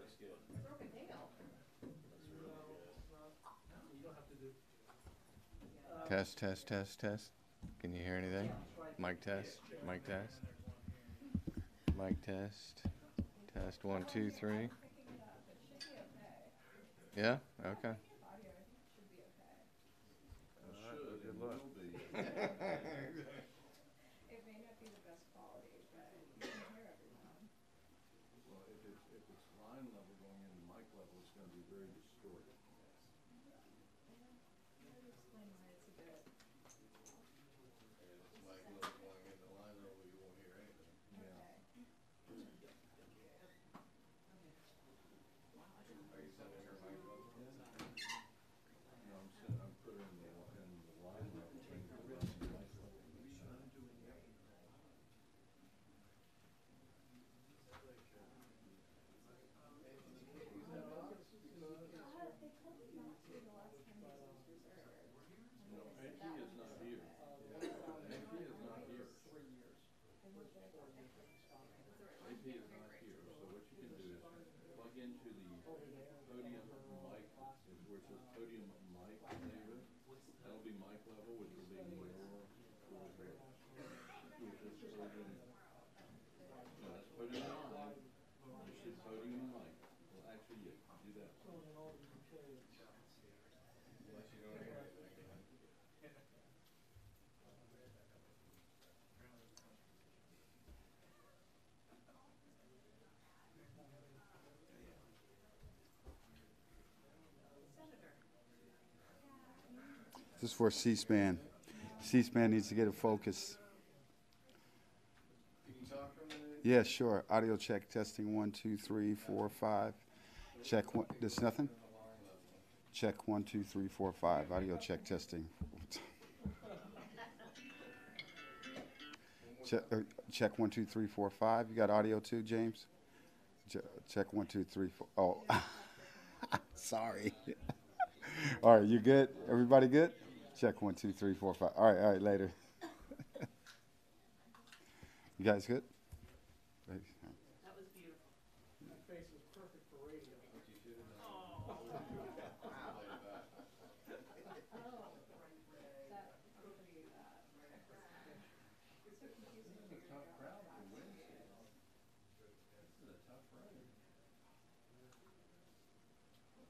That's good. Broken nail. That's really good. You don't have to do. Test, test, test, test. Can you hear anything? Mic test, mic test. Mic test. Test 1, 2, 3. I'm picking it up. It should be okay. Yeah? Okay. Picking up audio, I think it should be okay. It should, good and luck. will be. It may not be the best quality, but you can hear everyone. Well, if it's line level going into mic level, it's going to be very distorted. How do you explain why it's a bit? And it's mic level going into line level, you won't hear anything. Yeah. Okay. Are you sending her mic level? No, I'm putting in the line level thing to run the mic level. They told me not to the last time this was reserved. No, They AP said that is was not okay. here. AP is not here. They moved it. AP is not here. So what you can do is plug into the podium mic, is where it says podium mic neighbor. That'll be mic level, which will be more towards the, which is podium. No, that's podium line. It should podium mic. Well, actually, yeah, do that. Unless you don't hear anything. This is for C-SPAN. C-SPAN needs to get a focus. You can talk for a minute? Yeah, sure. Audio check, testing 1, 2, 3, 4, 5. Check one. There's nothing? Check 1, 2, 3, 4, 5. Audio check, testing. Check 1, 2, 3, 4, 5. You got audio too, James? Check 1, 2, 3, 4. Oh, sorry. All right, you good? Everybody good? Check 1, 2, 3, 4, 5. All right, later. You guys good? That was beautiful. That face is perfect for radio. What you should have done. Play it back. Oh, that pretty it's so confusing This to is a figure tough out crowd how for fast it Wednesday. is. This is a tough ride. Must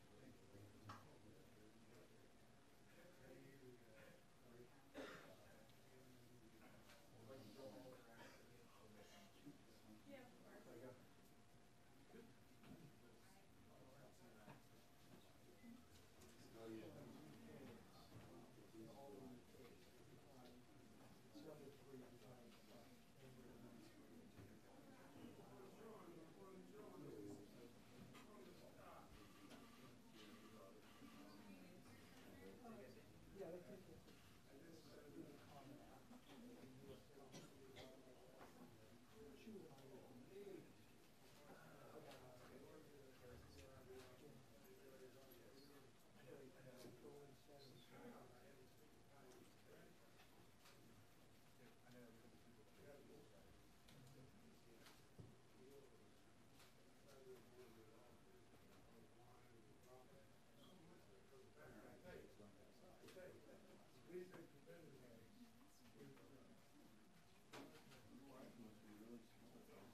be really small.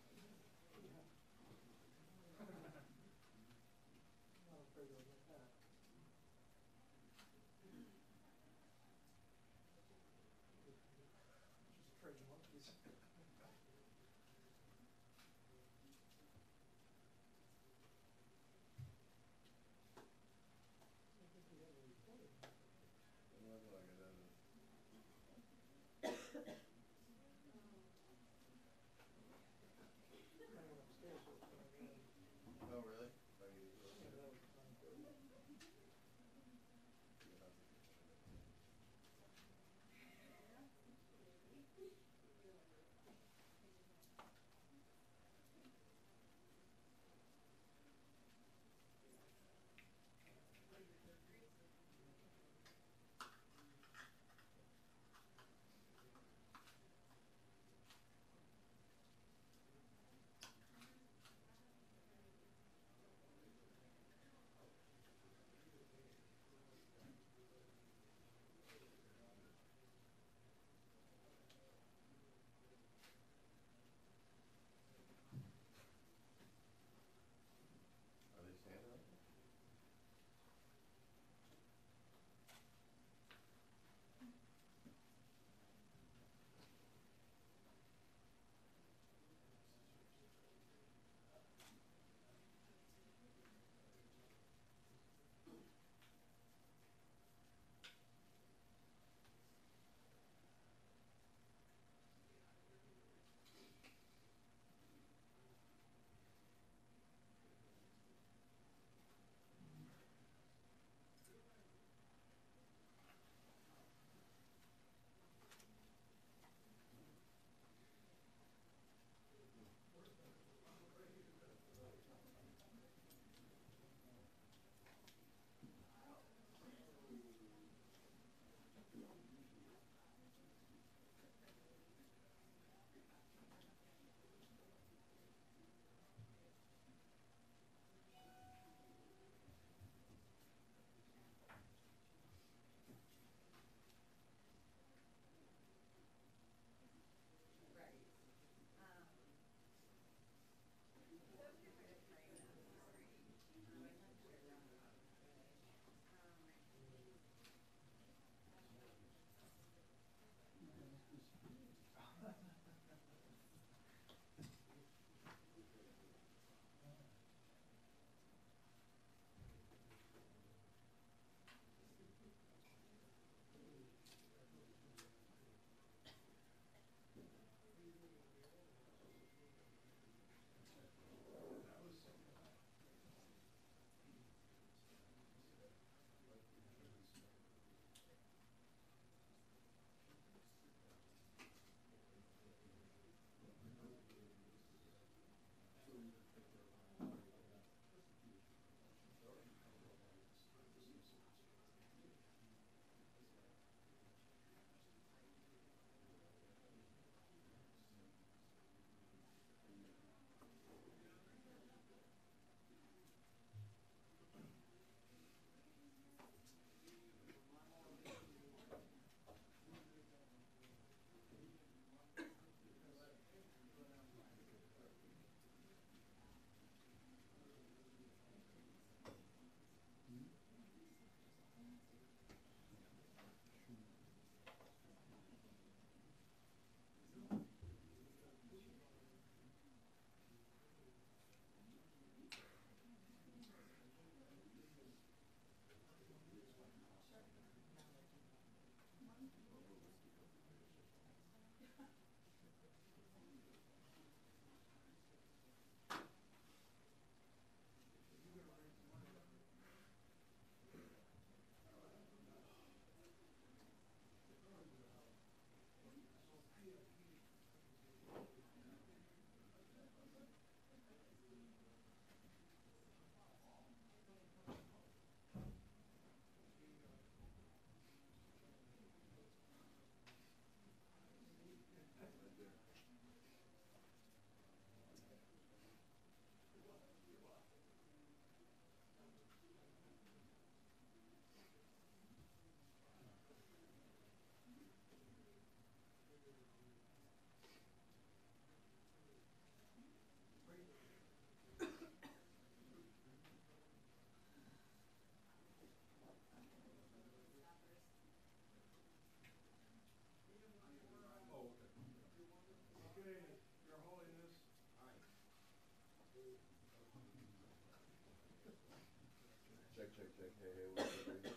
hey, what do you do?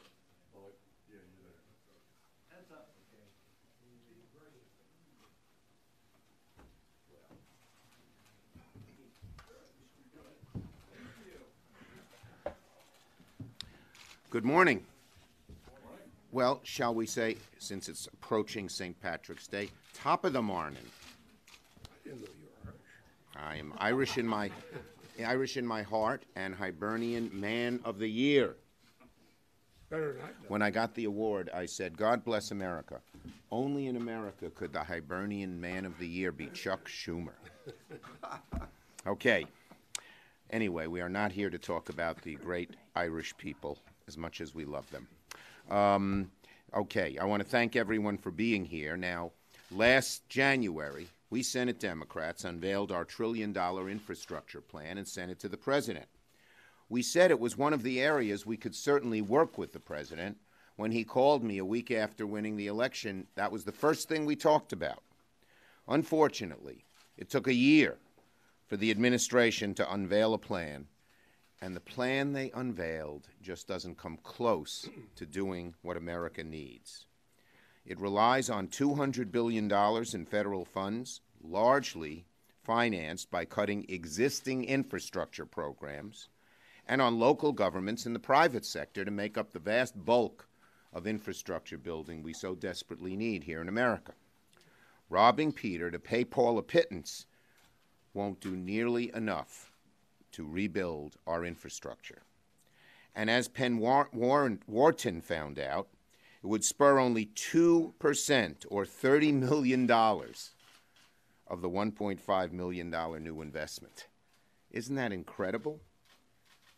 Bullock? Yeah, you're there. Hands up. Good morning. Well, shall we say, since it's approaching St. Patrick's Day, top of the morning. I didn't know you were Irish. I am Irish in my heart, and Hibernian Man of the Year. Better than I know. When I got the award, I said, God bless America. Only in America could the Hibernian Man of the Year be Chuck Schumer. Okay. Anyway, we are not here to talk about the great Irish people as much as we love them. Okay, I want to thank everyone for being here. Now, last January, we Senate Democrats unveiled our $1 trillion infrastructure plan and sent it to the president. We said it was one of the areas we could certainly work with the president. When he called me a week after winning the election, that was the first thing we talked about. Unfortunately, it took a year for the administration to unveil a plan, and the plan they unveiled just doesn't come close to doing what America needs. It relies on $200 billion in federal funds, largely financed by cutting existing infrastructure programs, and on local governments in the private sector to make up the vast bulk of infrastructure building we so desperately need here in America. Robbing Peter to pay Paul a pittance won't do nearly enough to rebuild our infrastructure. And as Penn Wharton found out, it would spur only 2% or $30 million of the $1.5 million new investment. Isn't that incredible?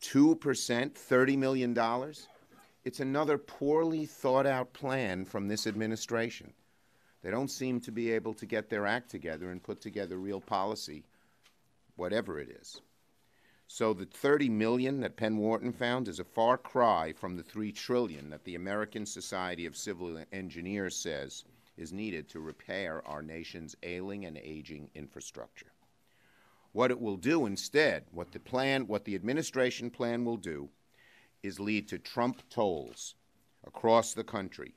2%, $30 million? It's another poorly thought out plan from this administration. They don't seem to be able to get their act together and put together real policy, whatever it is. So the $30 million that Penn Wharton found is a far cry from the $3 trillion that the American Society of Civil Engineers says is needed to repair our nation's ailing and aging infrastructure. What it will do instead, what the administration plan will do, is lead to Trump tolls across the country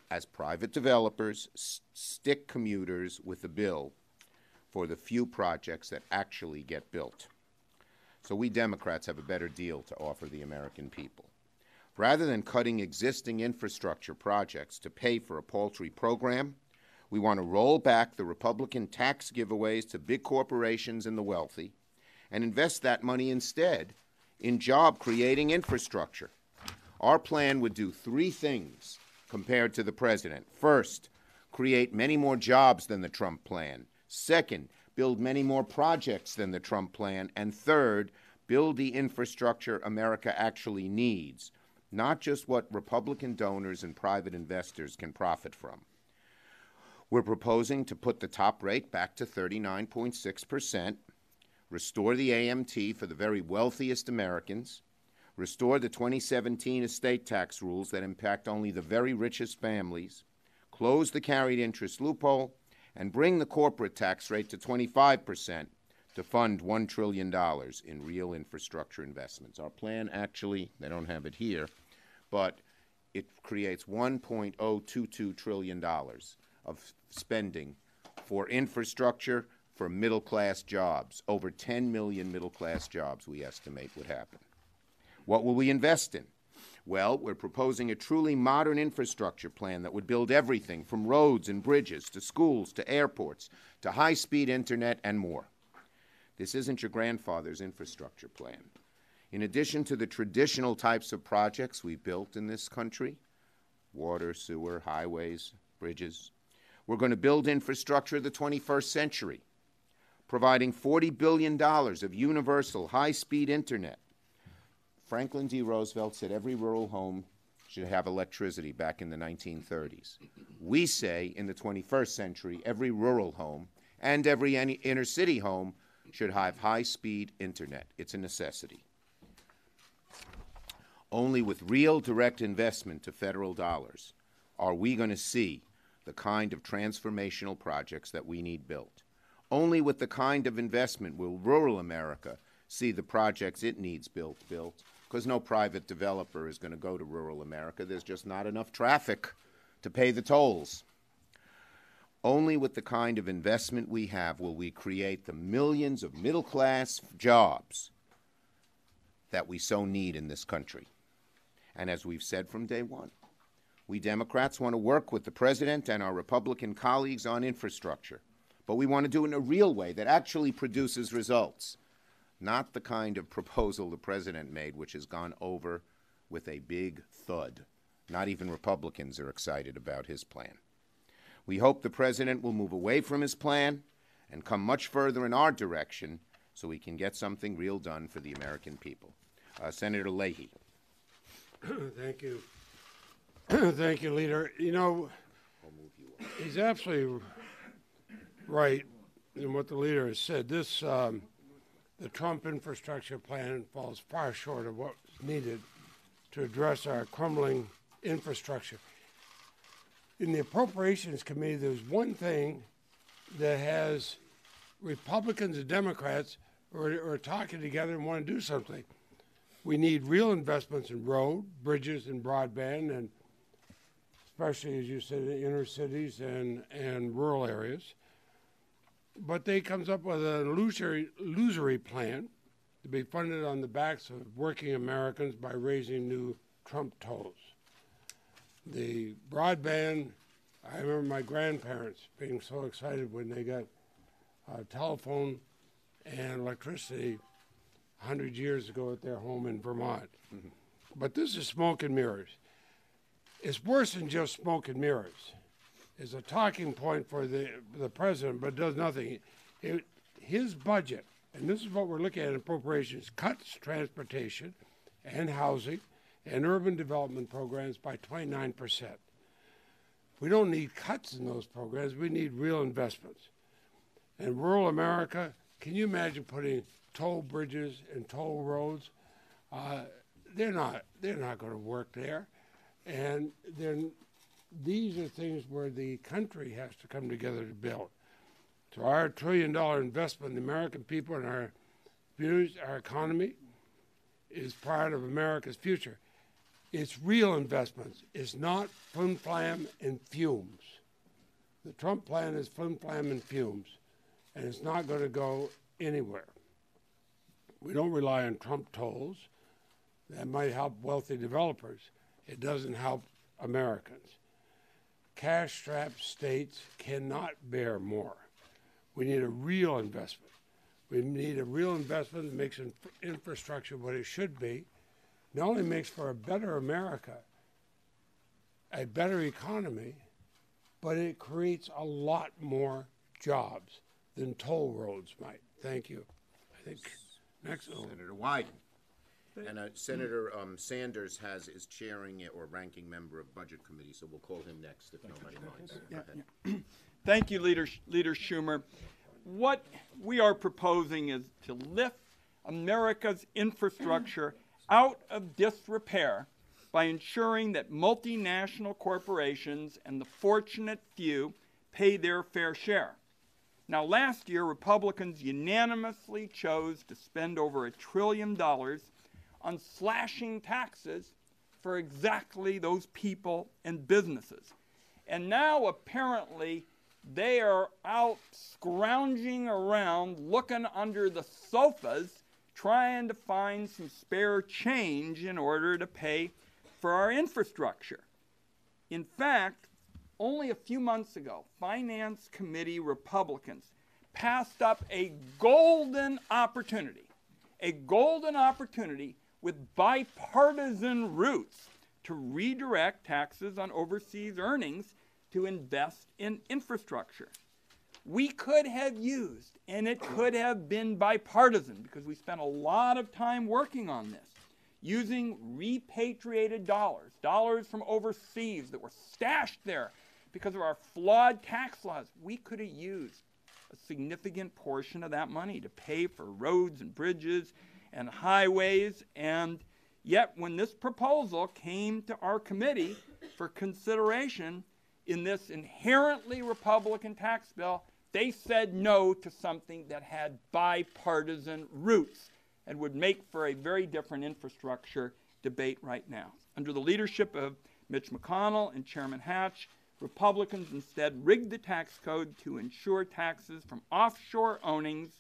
as private developers stick commuters with the bill for the few projects that actually get built. So we Democrats have a better deal to offer the American people. Rather than cutting existing infrastructure projects to pay for a paltry program, we want to roll back the Republican tax giveaways to big corporations and the wealthy and invest that money instead in job-creating infrastructure. Our plan would do three things compared to the president. First, create many more jobs than the Trump plan. Second, build many more projects than the Trump plan. And third, build the infrastructure America actually needs, not just what Republican donors and private investors can profit from. We're proposing to put the top rate back to 39.6%, restore the AMT for the very wealthiest Americans, restore the 2017 estate tax rules that impact only the very richest families, close the carried interest loophole, and bring the corporate tax rate to 25% to fund $1 trillion in real infrastructure investments. Our plan actually, they don't have it here, but it creates $1.022 trillion of spending for infrastructure for middle-class jobs. Over 10 million middle-class jobs, we estimate, would happen. What will we invest in? Well, we're proposing a truly modern infrastructure plan that would build everything from roads and bridges to schools to airports to high-speed internet and more. This isn't your grandfather's infrastructure plan. In addition to the traditional types of projects we've built in this country, water, sewer, highways, bridges, we're going to build infrastructure of the 21st century, providing $40 billion of universal high-speed internet. Franklin D. Roosevelt said every rural home should have electricity back in the 1930s. We say in the 21st century, every rural home and every inner city home should have high-speed internet. It's a necessity. Only with real direct investment of federal dollars are we going to see the kind of transformational projects that we need built. Only with the kind of investment will rural America see the projects it needs built, because no private developer is going to go to rural America. There's just not enough traffic to pay the tolls. Only with the kind of investment we have will we create the millions of middle-class jobs that we so need in this country. And as we've said from day one, we Democrats want to work with the President and our Republican colleagues on infrastructure, but we want to do it in a real way that actually produces results, not the kind of proposal the President made, which has gone over with a big thud. Not even Republicans are excited about his plan. We hope the President will move away from his plan and come much further in our direction so we can get something real done for the American people. Senator Leahy. Thank you. Thank you, Leader. You know, he's absolutely right in what the leader has said. This, the Trump infrastructure plan falls far short of what's needed to address our crumbling infrastructure. In the Appropriations Committee, there's one thing that has Republicans and Democrats who are talking together and want to do something. We need real investments in road, bridges, and broadband, and especially, as you said, in inner cities and rural areas. But they comes up with an illusory plan to be funded on the backs of working Americans by raising new Trump tolls. The broadband, I remember my grandparents being so excited when they got telephone and electricity 100 years ago at their home in Vermont. Mm-hmm. But this is smoke and mirrors. It's worse than just smoke and mirrors. It's a talking point for the president, but does nothing. His budget, and this is what we're looking at in appropriations, cuts transportation and housing and urban development programs by 29%. We don't need cuts in those programs. We need real investments. In rural America, can you imagine putting toll bridges and toll roads? They're not going to work there. And then these are things where the country has to come together to build. So our $1 trillion investment in the American people and our views, our economy, is part of America's future. It's real investments. It's not flim-flam and fumes. The Trump plan is flim-flam and fumes, and it's not going to go anywhere. We don't rely on Trump tolls. That might help wealthy developers. It doesn't help Americans. Cash-strapped states cannot bear more. We need a real investment. We need a real investment that makes infrastructure what it should be. Not only makes for a better America, a better economy, but it creates a lot more jobs than toll roads might. Thank you. I think next. Senator Wyden. And Senator Sanders is chairing it or ranking member of Budget Committee, so we'll call him next if nobody minds. Yeah. Thank you, Leader Schumer. What we are proposing is to lift America's infrastructure out of disrepair by ensuring that multinational corporations and the fortunate few pay their fair share. Now, last year, Republicans unanimously chose to spend over $1 trillion on slashing taxes for exactly those people and businesses. And now, apparently, they are out scrounging around, looking under the sofas, trying to find some spare change in order to pay for our infrastructure. In fact, only a few months ago, Finance Committee Republicans passed up a golden opportunity with bipartisan roots to redirect taxes on overseas earnings to invest in infrastructure. We could have used, and it could have been bipartisan because we spent a lot of time working on this, using repatriated dollars from overseas that were stashed there because of our flawed tax laws. We could have used a significant portion of that money to pay for roads and bridges and highways, and yet when this proposal came to our committee for consideration in this inherently Republican tax bill, they said no to something that had bipartisan roots. and would make for a very different infrastructure debate right now. Under the leadership of Mitch McConnell and Chairman Hatch, Republicans instead rigged the tax code to ensure taxes from offshore earnings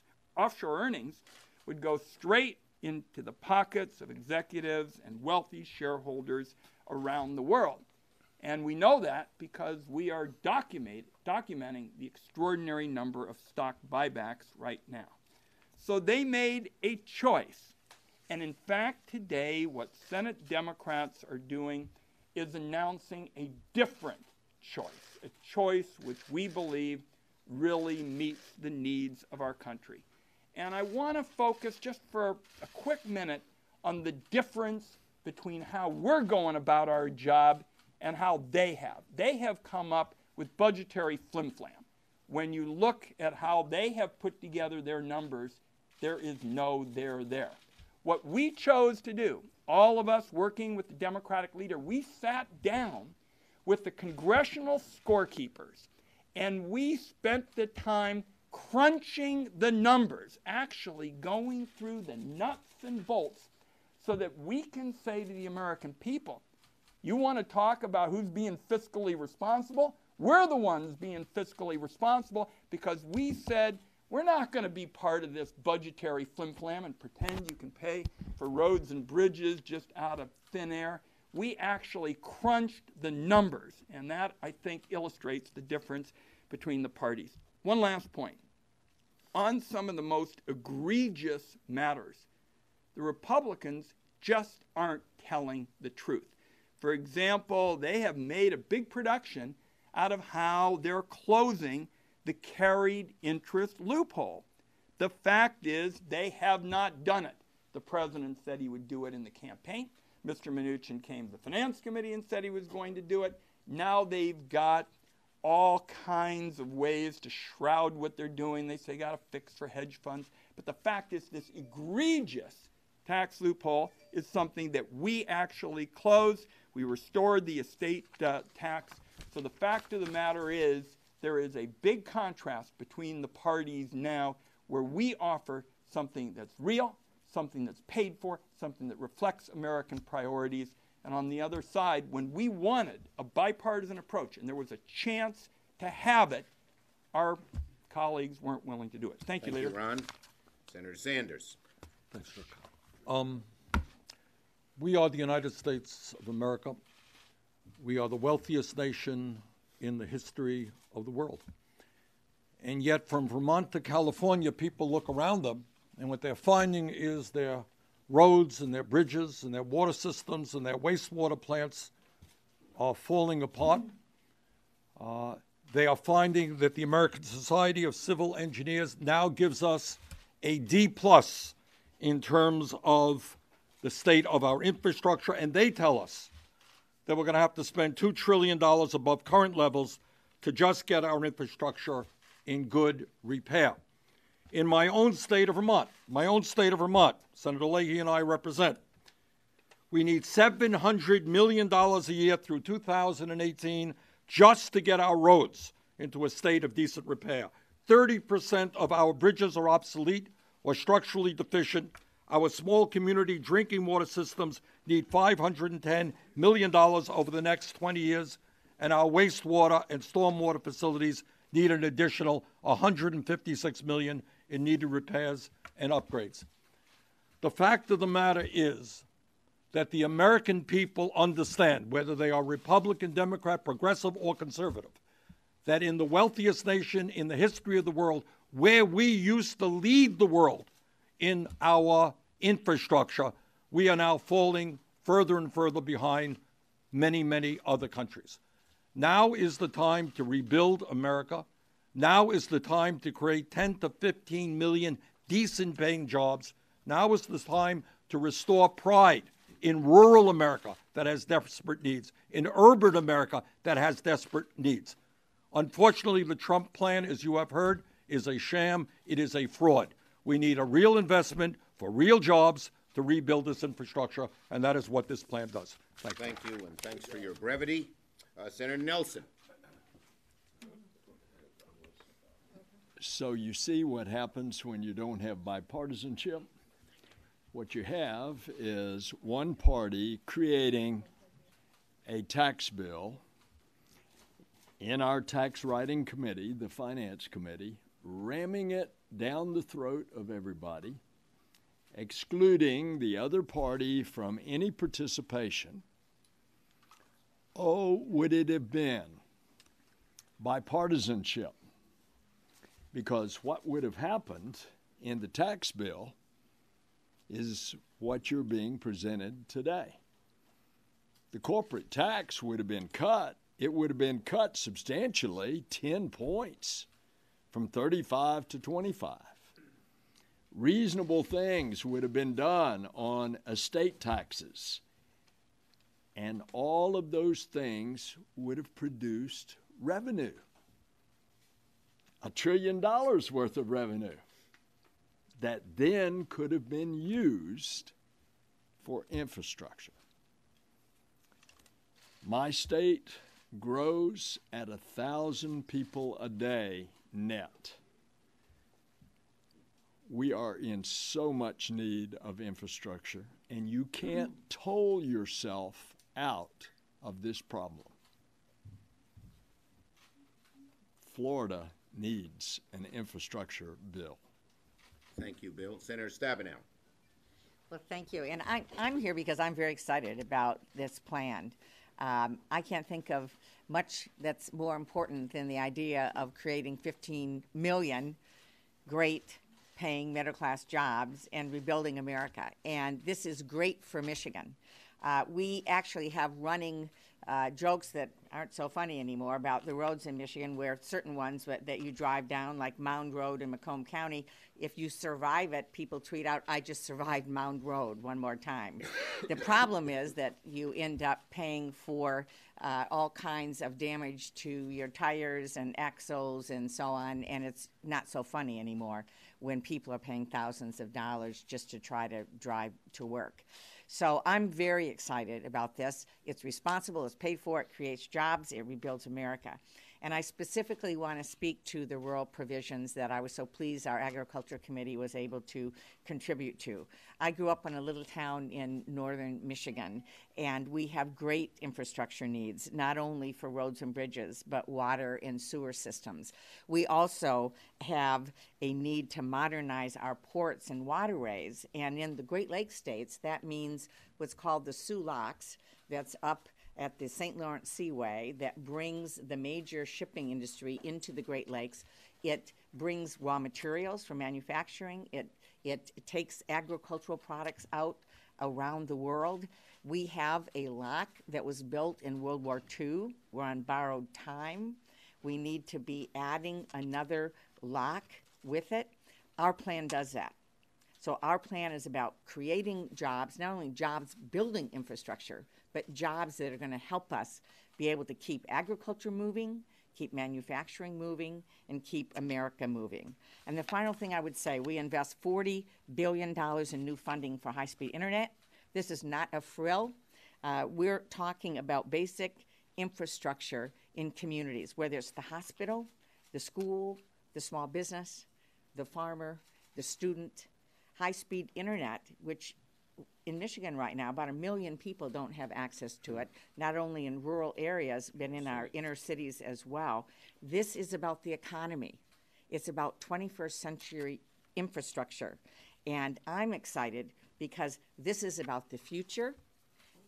would go straight into the pockets of executives and wealthy shareholders around the world. And we know that because we are documenting the extraordinary number of stock buybacks right now. So they made a choice. And in fact, today, what Senate Democrats are doing is announcing a different choice, a choice which we believe really meets the needs of our country. And I want to focus just for a quick minute on the difference between how we're going about our job and how they have. They have come up with budgetary flim-flam. When you look at how they have put together their numbers, there is no there there. What we chose to do, all of us working with the Democratic leader, we sat down with the congressional scorekeepers and we spent the time crunching the numbers, actually going through the nuts and bolts so that we can say to the American people, you want to talk about who's being fiscally responsible? We're the ones being fiscally responsible because we said we're not going to be part of this budgetary flim-flam and pretend you can pay for roads and bridges just out of thin air. We actually crunched the numbers, and that, I think, illustrates the difference between the parties. One last point. On some of the most egregious matters, the Republicans just aren't telling the truth. For example, they have made a big production out of how they're closing the carried interest loophole. The fact is they have not done it. The president said he would do it in the campaign. Mr. Mnuchin came to the Finance Committee and said he was going to do it. Now they've got all kinds of ways to shroud what they're doing. They say got a fix for hedge funds. But the fact is this egregious tax loophole is something that we actually closed. We restored the estate tax. So the fact of the matter is there is a big contrast between the parties now where we offer something that's real, something that's paid for, something that reflects American priorities. And on the other side, when we wanted a bipartisan approach and there was a chance to have it, our colleagues weren't willing to do it. Thank you, Leader. Thank you, Ron. Senator Sanders. Thanks, Rick. We are the United States of America. We are the wealthiest nation in the history of the world. And yet from Vermont to California, people look around them, and what they're finding is their roads and their bridges and their water systems and their wastewater plants are falling apart. They are finding that the American Society of Civil Engineers now gives us a D+ in terms of the state of our infrastructure, and they tell us that we're going to have to spend $2 trillion above current levels to just get our infrastructure in good repair. In my own state of Vermont, Senator Leahy and I represent, we need $700 million a year through 2018 just to get our roads into a state of decent repair. 30% of our bridges are obsolete or structurally deficient. Our small community drinking water systems need $510 million over the next 20 years, and our wastewater and stormwater facilities need an additional $156 million in needed repairs and upgrades. The fact of the matter is that the American people understand, whether they are Republican, Democrat, progressive, or conservative, that in the wealthiest nation in the history of the world, where we used to lead the world in our infrastructure, we are now falling further and further behind many, many other countries. Now is the time to rebuild America. Now is the time to create 10 to 15 million decent paying jobs. Now is the time to restore pride in rural America that has desperate needs, in urban America that has desperate needs. Unfortunately, the Trump plan, as you have heard, is a sham. It is a fraud. We need a real investment for real jobs to rebuild this infrastructure, and that is what this plan does. Thank you, and thanks for your brevity. Senator Nelson. So you see what happens when you don't have bipartisanship? what you have is one party creating a tax bill in our tax writing committee, the finance committee, ramming it down the throat of everybody, excluding the other party from any participation. Oh, would it have been bipartisanship? Because what would have happened in the tax bill is what you're being presented today. The corporate tax would have been cut. It would have been cut substantially, 10 points, from 35 to 25. Reasonable things would have been done on estate taxes. And all of those things would have produced revenue. $1 trillion worth of revenue that then could have been used for infrastructure. My state grows at 1,000 people a day net. We are in so much need of infrastructure, and you can't toll yourself out of this problem. Florida needs an infrastructure bill. Thank you, Bill. Senator Stabenow. Well, thank you. And I'm here because I'm very excited about this plan. I can't think of much that's more important than the idea of creating 15 million great paying middle-class jobs and rebuilding America. And this is great for Michigan. We actually have running jokes that aren't so funny anymore about the roads in Michigan, where certain ones that you drive down, like Mound Road in Macomb County, if you survive it, people tweet out, "I just survived Mound Road one more time." The problem is that you end up paying for all kinds of damage to your tires and axles and so on, and it's not so funny anymore when people are paying thousands of dollars just to try to drive to work. So I'm very excited about this. It's responsible, it's paid for, it creates jobs, it rebuilds America. And I specifically want to speak to the rural provisions that I was so pleased our Agriculture Committee was able to contribute to. I grew up in a little town in northern Michigan, and we have great infrastructure needs, not only for roads and bridges, but water and sewer systems. We also have a need to modernize our ports and waterways, and in the Great Lakes states, that means what's called the Soo Locks, that's up at the St. Lawrence Seaway, that brings the major shipping industry into the Great Lakes. It brings raw materials for manufacturing. It takes agricultural products out around the world. We have a lock that was built in World War II. We're on borrowed time. We need to be adding another lock with it. Our plan does that. So our plan is about creating jobs, not only jobs building infrastructure, but jobs that are going to help us be able to keep agriculture moving, keep manufacturing moving, and keep America moving. And the final thing I would say, we invest $40 billion in new funding for high-speed internet. This is not a frill. We're talking about basic infrastructure in communities, whether it's the hospital, the school, the small business, the farmer, the student. High-speed internet, which in Michigan right now, about 1 million people don't have access to it, not only in rural areas, but in our inner cities as well. This is about the economy. It's about 21st century infrastructure. And I'm excited because this is about the future,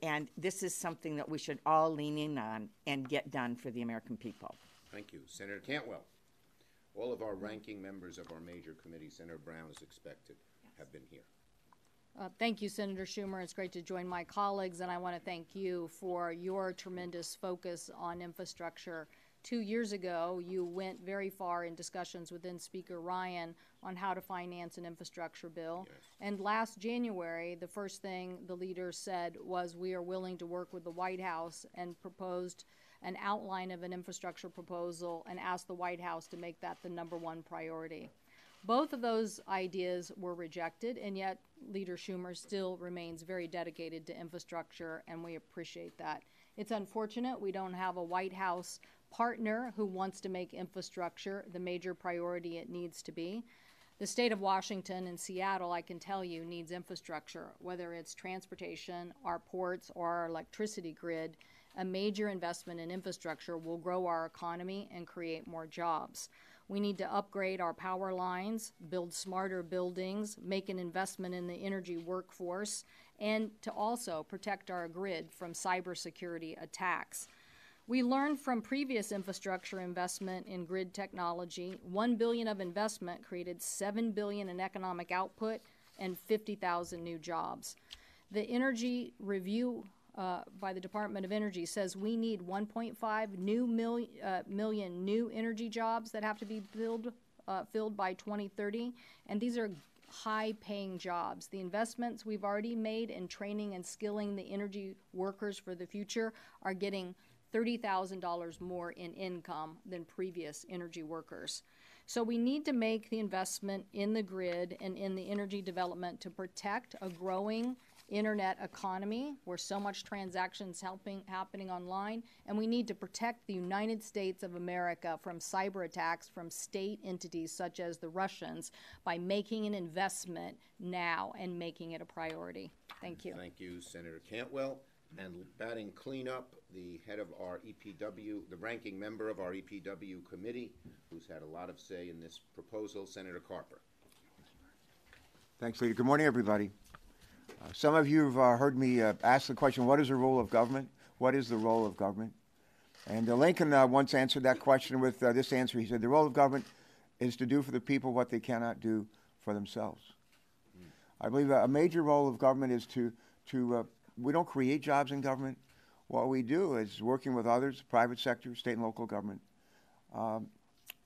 and this is something that we should all lean in on and get done for the American people. Thank you. Senator Cantwell. All of our ranking members of our major committees, Senator Brown is expected, have been here. Thank you, Senator Schumer. It's great to join my colleagues, and I want to thank you for your tremendous focus on infrastructure. 2 years ago, you went very far in discussions within Speaker Ryan on how to finance an infrastructure bill. Yes. And last January, the first thing the leader said was we are willing to work with the White House, and proposed an outline of an infrastructure proposal and asked the White House to make that the #1 priority. Both of those ideas were rejected, and yet Leader Schumer still remains very dedicated to infrastructure, and we appreciate that. It's unfortunate we don't have a White House partner who wants to make infrastructure the major priority it needs to be. The state of Washington and Seattle, I can tell you, needs infrastructure, whether it's transportation, our ports, or our electricity grid. A major investment in infrastructure will grow our economy and create more jobs. We need to upgrade our power lines, build smarter buildings, make an investment in the energy workforce, and to also protect our grid from cybersecurity attacks. We learned from previous infrastructure investment in grid technology, $1 billion of investment created $7 billion in economic output and 50,000 new jobs. The energy review by the Department of Energy says we need 1.5 million new energy jobs that have to be filled by 2030, and these are high-paying jobs. The investments we've already made in training and skilling the energy workers for the future are getting $30,000 more in income than previous energy workers. So we need to make the investment in the grid and in the energy development to protect a growing internet economy where so much transactions happening online, and we need to protect the United States of America from cyber attacks from state entities such as the Russians by making an investment now and making it a priority. Thank you. Thank you, Senator Cantwell. And batting cleanup, the head of our EPW, the ranking member of our EPW committee, who's had a lot of say in this proposal, Senator Carper. Thanks, Leader. Good morning, everybody. Some of you have heard me ask the question, what is the role of government? What is the role of government? And Lincoln once answered that question with this answer. He said, the role of government is to do for the people what they cannot do for themselves. I believe a major role of government is to we don't create jobs in government. What we do is working with others, private sector, state and local government.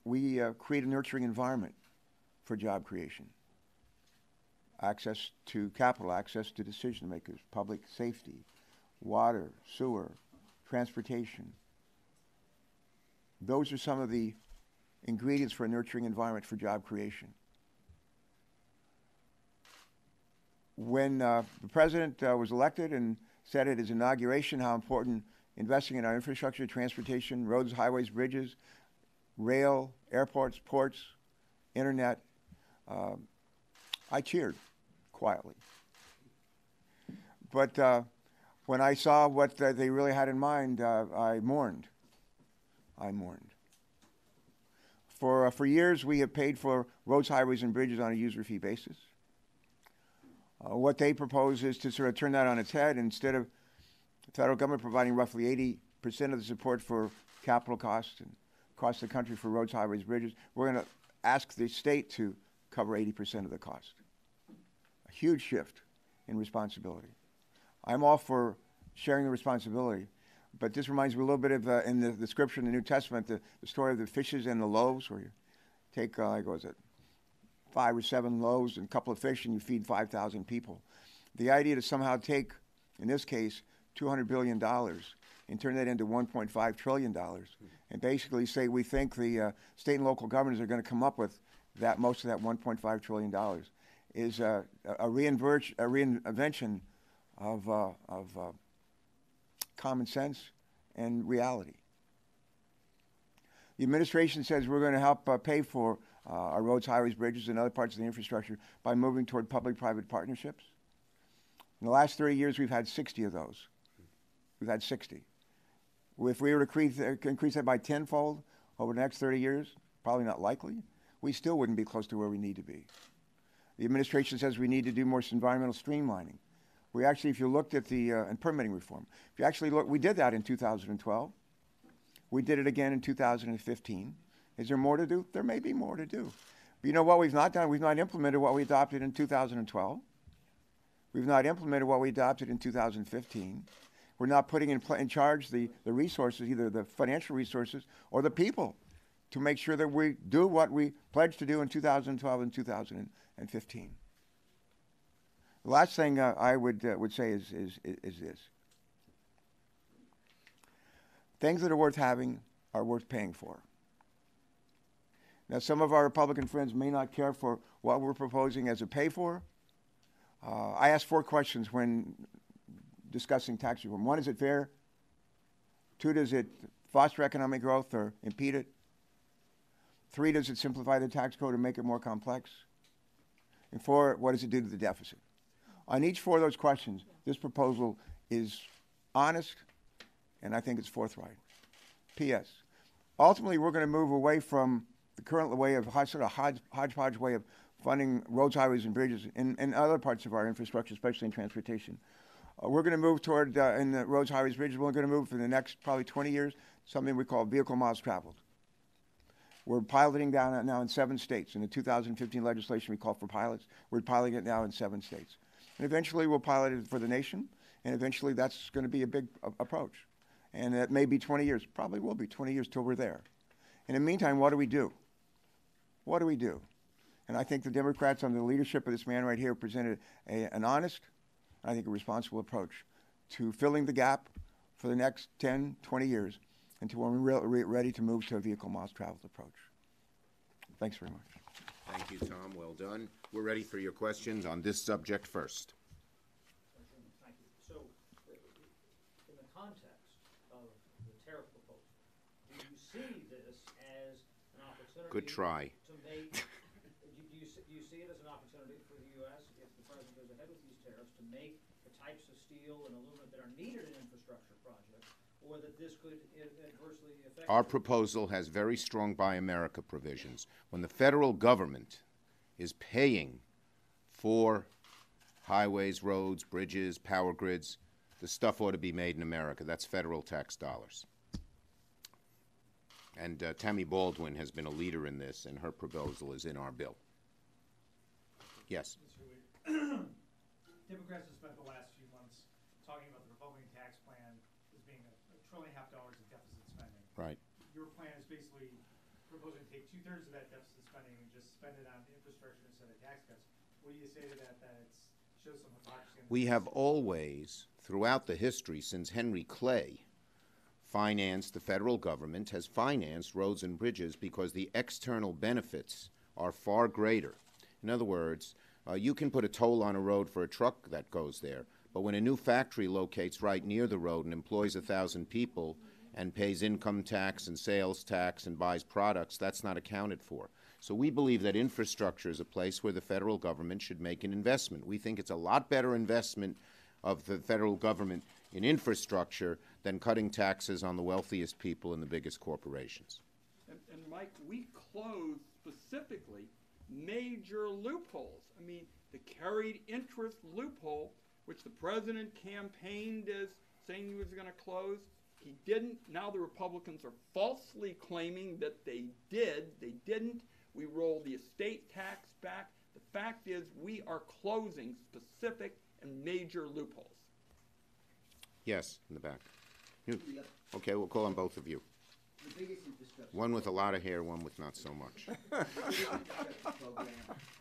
We create a nurturing environment for job creation. Access to capital, access to decision makers, public safety, water, sewer, transportation. Those are some of the ingredients for a nurturing environment for job creation. When the president was elected and said at his inauguration how important investing in our infrastructure, transportation, roads, highways, bridges, rail, airports, ports, internet, I cheered quietly. But when I saw what they really had in mind, I mourned. I mourned. For years, we have paid for roads, highways, and bridges on a user fee basis. What they propose is to sort of turn that on its head. Instead of the federal government providing roughly 80% of the support for capital costs and across the country for roads, highways, bridges, we're going to ask the state to cover 80% of the cost. A huge shift in responsibility. I'm all for sharing the responsibility, but this reminds me a little bit of, in the scripture in the New Testament, the story of the fishes and the loaves, where you take, like, what was it, 5 or 7 loaves and a couple of fish and you feed 5,000 people. The idea to somehow take, in this case, $200 billion and turn that into $1.5 trillion and basically say we think the state and local governments are going to come up with that most of that $1.5 trillion is a reinvention of common sense and reality. The administration says we're going to help pay for our roads, highways, bridges, and other parts of the infrastructure by moving toward public-private partnerships. In the last 30 years, we've had 60 of those. We've had 60. If we were to increase that by tenfold over the next 30 years, probably not likely, we still wouldn't be close to where we need to be. The administration says we need to do more environmental streamlining. We actually, if you looked at the and permitting reform, if you actually look, we did that in 2012. We did it again in 2015. Is there more to do? There may be more to do. But you know what we've not done? We've not implemented what we adopted in 2012. We've not implemented what we adopted in 2015. We're not putting in charge the resources, either the financial resources or the people, to make sure that we do what we pledged to do in 2012 and 2015. The last thing I would say is this. Things that are worth having are worth paying for. Now, some of our Republican friends may not care for what we're proposing as a pay-for. I asked 4 questions when discussing tax reform. 1, is it fair? 2, does it foster economic growth or impede it? 3, does it simplify the tax code and make it more complex? And 4, what does it do to the deficit? On each 4 of those questions, this proposal is honest, and I think it's forthright. P.S. Ultimately, we're going to move away from the current way of sort of hodgepodge way of funding roads, highways, and bridges and other parts of our infrastructure, especially in transportation. We're going to move toward, in the roads, highways, bridges, we're going to move for the next probably 20 years, something we call vehicle miles traveled. We're piloting down now in 7 states. In the 2015 legislation, we called for pilots. We're piloting it now in 7 states. And eventually, we'll pilot it for the nation, and eventually that's going to be a big approach. And it may be 20 years, probably will be 20 years till we're there. In the meantime, what do we do? What do we do? And I think the Democrats, under the leadership of this man right here, presented an honest, I think a responsible approach to filling the gap for the next 10, 20 years until we're ready to move to a vehicle miles traveled approach. Thanks very much. Thank you, Tom. Well done. We're ready for your questions on this subject first. Thank you. So, in the context of the tariff proposal, do you see this as an opportunity Good try. to make, do you see it as an opportunity for the U.S., if the President goes ahead with these tariffs, to make the types of steel and aluminum that are needed in infrastructure projects, or that this could adversely affect? Our proposal has very strong Buy America provisions. When the federal government is paying for highways, roads, bridges, power grids, the stuff ought to be made in America. That's federal tax dollars. And Tammy Baldwin has been a leader in this, and her proposal is in our bill. Yes? Democrats have spent the last few months talking about the Republican tax plan as being $1.5 trillion of deficit spending. Right. Your plan is basically proposing to take 2/3 of that deficit spending and just spend it on infrastructure instead of tax cuts. What do you say to that? That it shows some hypocrisy. We have always, throughout the history since Henry Clay, financed, the federal government has financed roads and bridges because the external benefits are far greater. In other words, you can put a toll on a road for a truck that goes there, but when a new factory locates right near the road and employs 1,000 people and pays income tax and sales tax and buys products, that's not accounted for. So we believe that infrastructure is a place where the federal government should make an investment. We think it's a lot better investment of the federal government in infrastructure than cutting taxes on the wealthiest people and the biggest corporations. And Mike, we closed specifically major loopholes. I mean, the carried interest loophole, which the president campaigned as saying he was going to close, he didn't. Now the Republicans are falsely claiming that they did. They didn't. We rolled the estate tax back. The fact is we are closing specific and major loopholes. Yes, in the back. You. Okay, we'll call on both of you. The biggest infrastructure one with a lot of hair, one with not so much. The biggest infrastructure program,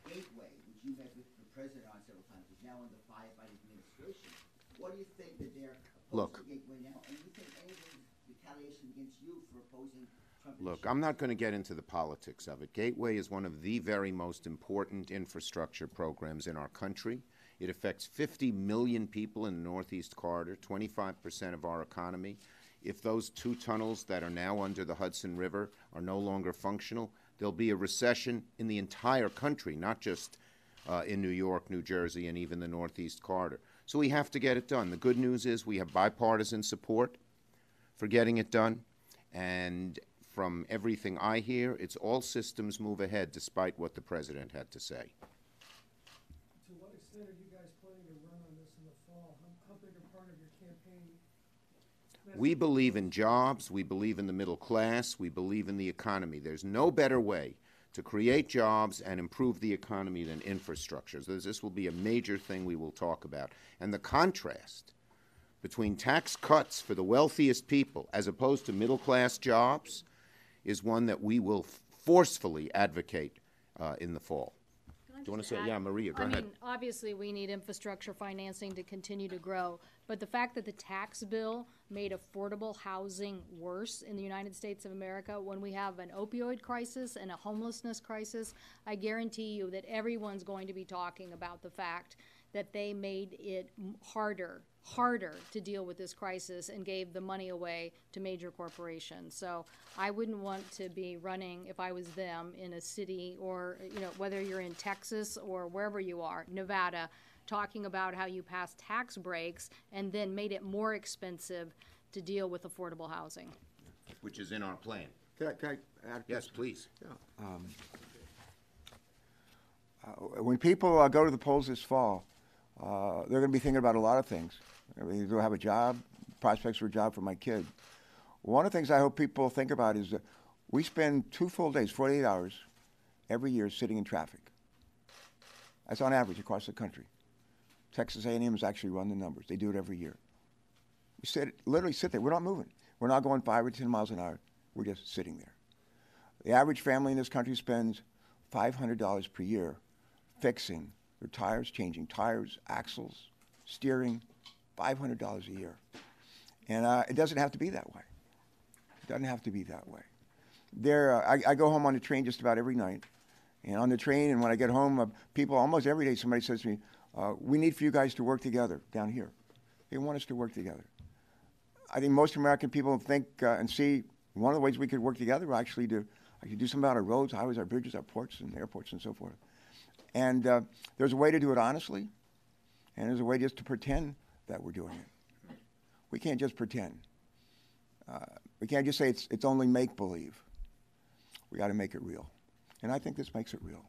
Gateway, which you met with the president on several times, is now under fire by the administration. What do you think that they're opposed to Gateway now? And do you think anything's retaliation against you for opposing Trump? Look, I'm not going to get into the politics of it. Gateway is one of the very most important infrastructure programs in our country. It affects 50 million people in the Northeast Corridor, 25% of our economy. If those 2 tunnels that are now under the Hudson River are no longer functional, there'll be a recession in the entire country, not just in New York, New Jersey, and even the Northeast Corridor. So we have to get it done. The good news is we have bipartisan support for getting it done. And from everything I hear, it's all systems move ahead, despite what the president had to say. To what extent are you guys planning to run on this in the fall? How big a part of your campaign? We believe in jobs. We believe in the middle class. We believe in the economy. There's no better way to create jobs and improve the economy than infrastructure. So this will be a major thing we will talk about. And the contrast between tax cuts for the wealthiest people as opposed to middle class jobs is one that we will forcefully advocate in the fall. Do you want to say? Yeah, Maria, go ahead. I mean, obviously, we need infrastructure financing to continue to grow. But the fact that the tax bill made affordable housing worse in the United States of America, when we have an opioid crisis and a homelessness crisis, I guarantee you that everyone's going to be talking about the fact that they made it harder harder to deal with this crisis and gave the money away to major corporations. So I wouldn't want to be running, if I was them, in a city or, whether you're in Texas or wherever you are, Nevada, talking about how you passed tax breaks and then made it more expensive to deal with affordable housing. Which is in our plan. Can I add? Yes, please. Yeah. When people go to the polls this fall, they're going to be thinking about a lot of things. Do I have a job? Prospects for a job for my kid. One of the things I hope people think about is that we spend 2 full days, 48 hours, every year sitting in traffic. That's on average across the country. Texas A&M has actually run the numbers. They do it every year. We literally sit there. We're not moving. We're not going 5 or 10 miles an hour. We're just sitting there. The average family in this country spends $500 per year fixing their tires, changing tires, axles, steering, $500 a year. And it doesn't have to be that way. It doesn't have to be that way. I go home on the train just about every night. And on the train, and when I get home, people, almost every day, somebody says to me, we need for you guys to work together down here. They want us to work together. I think most American people think and see one of the ways we could work together are actually to do something about our roads, highways, our bridges, our ports, and airports, and so forth. And there's a way to do it honestly, and there's a way just to pretend that we're doing it. We can't just pretend. We can't just say it's only make-believe. We got to make it real. And I think this makes it real.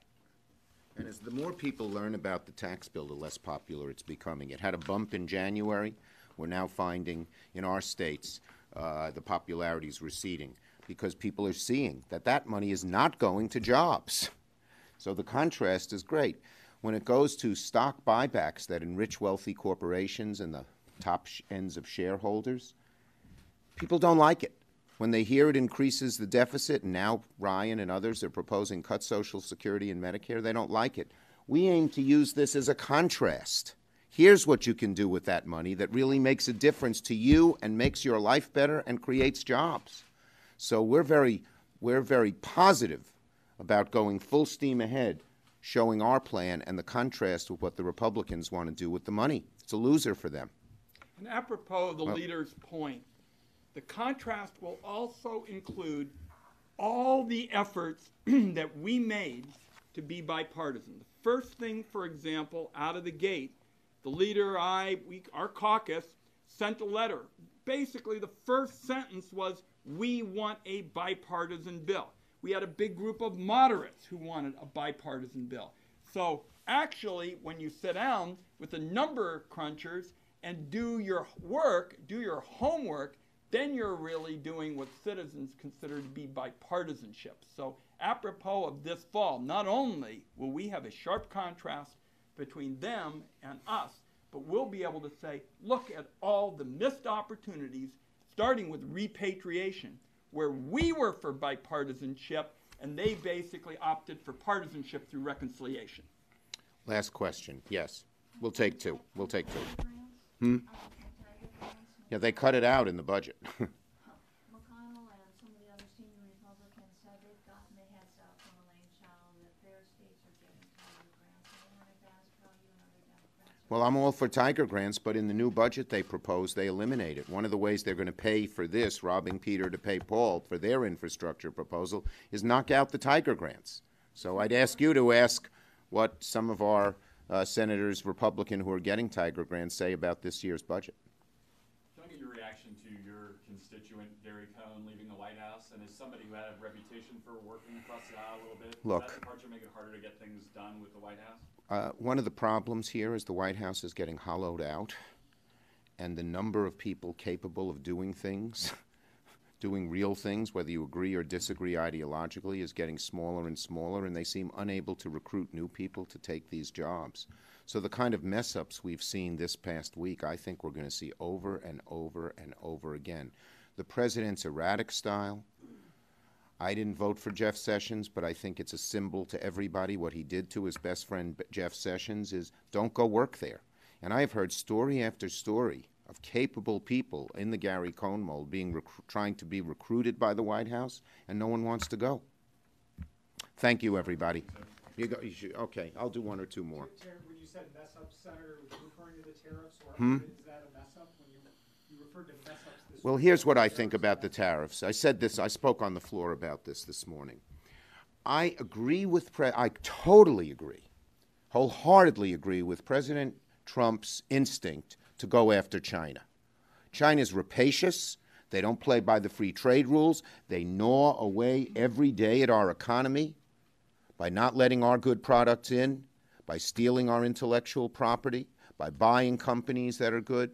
And as the more people learn about the tax bill, the less popular it's becoming. It had a bump in January. We're now finding in our states the popularity is receding because people are seeing that money is not going to jobs. So the contrast is great. When it goes to stock buybacks that enrich wealthy corporations and the top ends of shareholders, people don't like it. When they hear it increases the deficit, and now Ryan and others are proposing cut Social Security and Medicare, they don't like it. We aim to use this as a contrast. Here's what you can do with that money that really makes a difference to you and makes your life better and creates jobs. So we're very positive about going full steam ahead, showing our plan and the contrast with what the Republicans want to do with the money. It's a loser for them. And apropos of the leader's point, the contrast will also include all the efforts that we made to be bipartisan. The first thing, for example, out of the gate, the leader, our caucus, sent a letter. Basically, the first sentence was, we want a bipartisan bill. We had a big group of moderates who wanted a bipartisan bill. So actually, when you sit down with the number crunchers and do your work, do your homework, then you're really doing what citizens consider to be bipartisanship. So apropos of this fall, not only will we have a sharp contrast between them and us, but we'll be able to say, look at all the missed opportunities, starting with repatriation, where we were for bipartisanship, and they basically opted for partisanship through reconciliation. Last question. Yes. We'll take two. We'll take two. Yeah, they cut it out in the budget. McConnell and some of the other senior Republicans said they've gotten the heads up from Elaine Chao that their states are getting tiger grants. And I wanted to ask how you and other Democrats. Well, I'm all for tiger grants, but in the new budget they propose, they eliminate it. One of the ways they're going to pay for this, robbing Peter to pay Paul, for their infrastructure proposal, is knock out the tiger grants. So I'd ask you to ask what some of our senators, Republican, who are getting tiger grants say about this year's budget. To your constituent, Gary Cohn, leaving the White House, and as somebody who had a reputation for working across the aisle a little bit, Look, does that departure make it harder to get things done with the White House? One of the problems here is the White House is getting hollowed out, and the number of people capable of doing things, doing real things, whether you agree or disagree ideologically, is getting smaller and smaller, and they seem unable to recruit new people to take these jobs. So the kind of mess-ups we've seen this past week, I think we're going to see over and over and over again. The president's erratic style. I didn't vote for Jeff Sessions, but I think it's a symbol to everybody. What he did to his best friend, Jeff Sessions, is don't go work there. And I've heard story after story of capable people in the Gary Cohn mold trying to be recruited by the White House, and no one wants to go. Thank you, everybody. You should, okay, I'll do one or two more. When you you said mess up, Senator, was you referring to the tariffs, or is that a mess up when you referred to mess ups this Well, here's what I think about the tariffs. I said this, I spoke on the floor about this morning. I agree with, I totally agree, wholeheartedly agree with President Trump's instinct to go after China. China's rapacious. They don't play by the free trade rules. They gnaw away every day at our economy by not letting our good products in, by stealing our intellectual property, by buying companies that are good.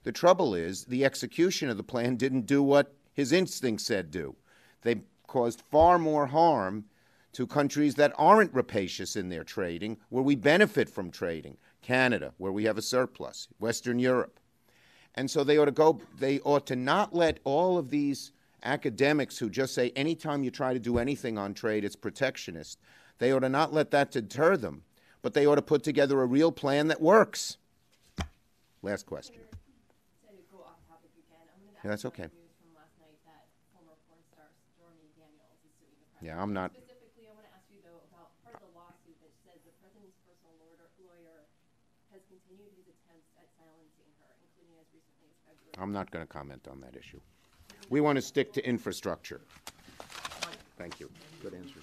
The trouble is the execution of the plan didn't do what his instincts said do. They caused far more harm to countries that aren't rapacious in their trading, where we benefit from trading. Canada, where we have a surplus, Western Europe. And so they ought to not let all of these academics who just say anytime you try to do anything on trade, it's protectionist. They ought to not let that deter them, but they ought to put together a real plan that works. Last question. Yeah, that's okay. Yeah, I'm not. Specifically, I want to ask you, though, about part of the lawsuit that says the president's personal lawyer has continued his attempts at silencing her, including as recently as February. I'm not going to comment on that issue. We want to stick to infrastructure. Thank you. Good answer.